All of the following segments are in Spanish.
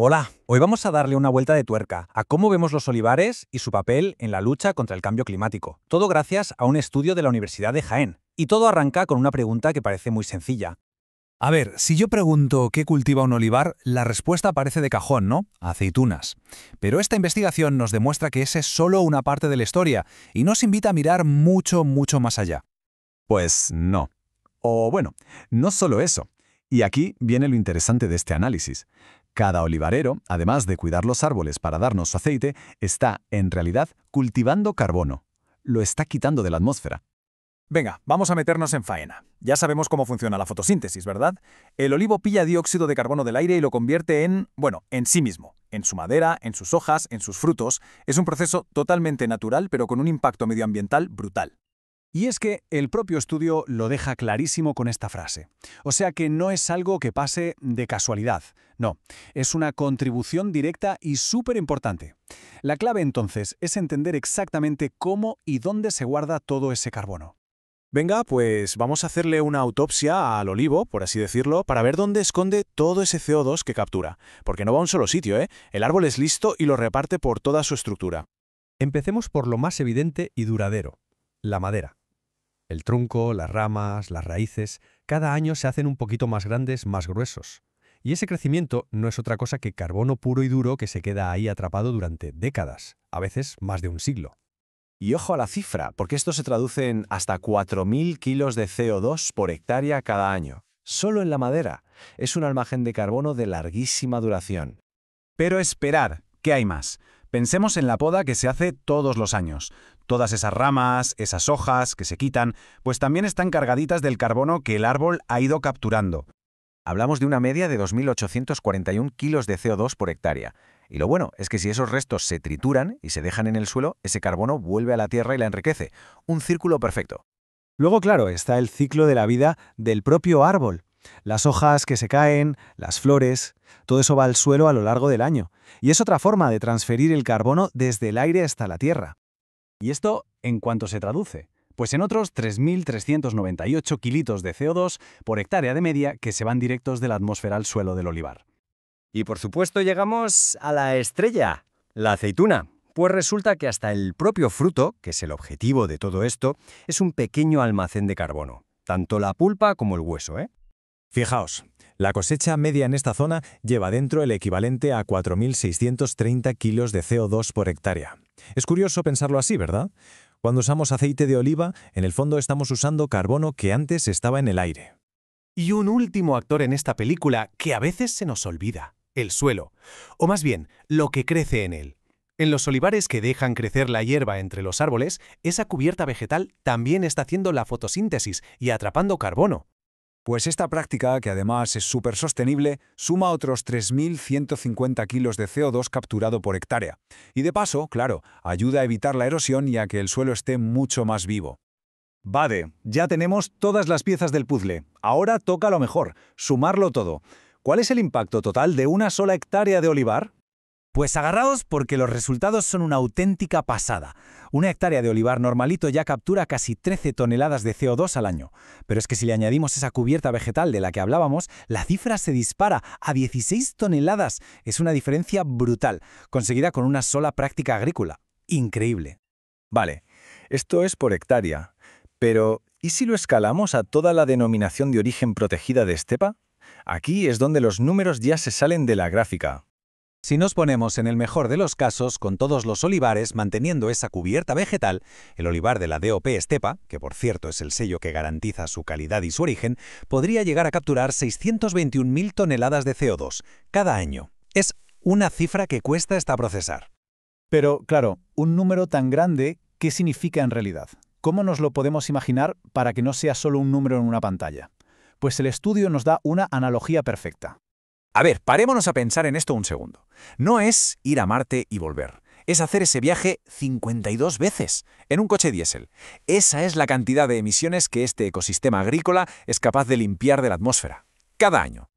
Hola, hoy vamos a darle una vuelta de tuerca a cómo vemos los olivares y su papel en la lucha contra el cambio climático. Todo gracias a un estudio de la Universidad de Jaén. Y todo arranca con una pregunta que parece muy sencilla. A ver, si yo pregunto qué cultiva un olivar, la respuesta parece de cajón, ¿no? Aceitunas. Pero esta investigación nos demuestra que esa es solo una parte de la historia y nos invita a mirar mucho, mucho más allá. Pues no. O bueno, no solo eso. Y aquí viene lo interesante de este análisis. Cada olivarero, además de cuidar los árboles para darnos su aceite, está, en realidad, cultivando carbono. Lo está quitando de la atmósfera. Venga, vamos a meternos en faena. Ya sabemos cómo funciona la fotosíntesis, ¿verdad? El olivo pilla dióxido de carbono del aire y lo convierte en sí mismo. En su madera, en sus hojas, en sus frutos. Es un proceso totalmente natural, pero con un impacto medioambiental brutal. Y es que el propio estudio lo deja clarísimo con esta frase. O sea que no es algo que pase de casualidad. No, es una contribución directa y súper importante. La clave entonces es entender exactamente cómo y dónde se guarda todo ese carbono. Venga, pues vamos a hacerle una autopsia al olivo, por así decirlo, para ver dónde esconde todo ese CO2 que captura. Porque no va a un solo sitio, ¿eh? El árbol es listo y lo reparte por toda su estructura. Empecemos por lo más evidente y duradero, la madera. El tronco, las ramas, las raíces, cada año se hacen un poquito más grandes, más gruesos. Y ese crecimiento no es otra cosa que carbono puro y duro que se queda ahí atrapado durante décadas, a veces más de un siglo. Y ojo a la cifra, porque esto se traduce en hasta 4.000 kilos de CO2 por hectárea cada año. Solo en la madera. Es un almacén de carbono de larguísima duración. Pero esperad, ¿qué hay más? Pensemos en la poda que se hace todos los años. Todas esas ramas, esas hojas que se quitan, pues también están cargaditas del carbono que el árbol ha ido capturando. Hablamos de una media de 2.841 kilos de CO2 por hectárea. Y lo bueno es que si esos restos se trituran y se dejan en el suelo, ese carbono vuelve a la tierra y la enriquece. Un círculo perfecto. Luego, claro, está el ciclo de la vida del propio árbol. Las hojas que se caen, las flores, todo eso va al suelo a lo largo del año. Y es otra forma de transferir el carbono desde el aire hasta la tierra. ¿Y esto en cuánto se traduce? Pues en otros 3.398 kilitos de CO2 por hectárea de media que se van directos de la atmósfera al suelo del olivar. Y por supuesto llegamos a la estrella, la aceituna. Pues resulta que hasta el propio fruto, que es el objetivo de todo esto, es un pequeño almacén de carbono. Tanto la pulpa como el hueso, ¿eh? Fijaos, la cosecha media en esta zona lleva dentro el equivalente a 4.630 kilos de CO2 por hectárea. Es curioso pensarlo así, ¿verdad? Cuando usamos aceite de oliva, en el fondo estamos usando carbono que antes estaba en el aire. Y un último actor en esta película que a veces se nos olvida, el suelo. O más bien, lo que crece en él. En los olivares que dejan crecer la hierba entre los árboles, esa cubierta vegetal también está haciendo la fotosíntesis y atrapando carbono. Pues esta práctica, que además es súper sostenible, suma otros 3.150 kilos de CO2 capturado por hectárea. Y de paso, claro, ayuda a evitar la erosión y a que el suelo esté mucho más vivo. Vale, ya tenemos todas las piezas del puzzle. Ahora toca lo mejor, sumarlo todo. ¿Cuál es el impacto total de una sola hectárea de olivar? Pues agarraos porque los resultados son una auténtica pasada. Una hectárea de olivar normalito ya captura casi 13 toneladas de CO2 al año. Pero es que si le añadimos esa cubierta vegetal de la que hablábamos, la cifra se dispara a 16 toneladas. Es una diferencia brutal, conseguida con una sola práctica agrícola. Increíble. Vale, esto es por hectárea. Pero, ¿y si lo escalamos a toda la denominación de origen protegida de estepa? Aquí es donde los números ya se salen de la gráfica. Si nos ponemos en el mejor de los casos con todos los olivares manteniendo esa cubierta vegetal, el olivar de la DOP Estepa, que por cierto es el sello que garantiza su calidad y su origen, podría llegar a capturar 621.000 toneladas de CO2 cada año. Es una cifra que cuesta hasta procesar. Pero, claro, un número tan grande, ¿qué significa en realidad? ¿Cómo nos lo podemos imaginar para que no sea solo un número en una pantalla? Pues el estudio nos da una analogía perfecta. A ver, parémonos a pensar en esto un segundo. No es ir a Marte y volver. Es hacer ese viaje 52 veces en un coche diésel. Esa es la cantidad de emisiones que este ecosistema agrícola es capaz de limpiar de la atmósfera. Cada año.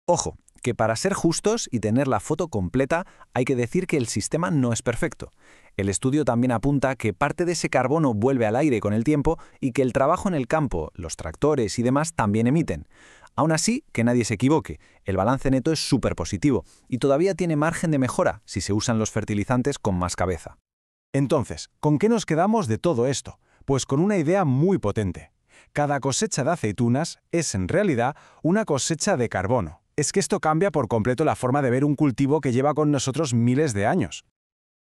Ojo, que para ser justos y tener la foto completa hay que decir que el sistema no es perfecto. El estudio también apunta que parte de ese carbono vuelve al aire con el tiempo y que el trabajo en el campo, los tractores y demás también emiten. Aún así, que nadie se equivoque, el balance neto es súper positivo y todavía tiene margen de mejora si se usan los fertilizantes con más cabeza. Entonces, ¿con qué nos quedamos de todo esto? Pues con una idea muy potente. Cada cosecha de aceitunas es en realidad una cosecha de carbono. Es que esto cambia por completo la forma de ver un cultivo que lleva con nosotros miles de años.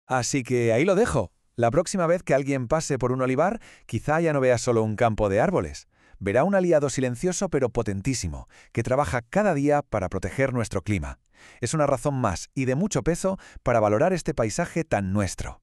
Así que ahí lo dejo. La próxima vez que alguien pase por un olivar, quizá ya no vea solo un campo de árboles. Verá un aliado silencioso pero potentísimo, que trabaja cada día para proteger nuestro clima. Es una razón más y de mucho peso para valorar este paisaje tan nuestro.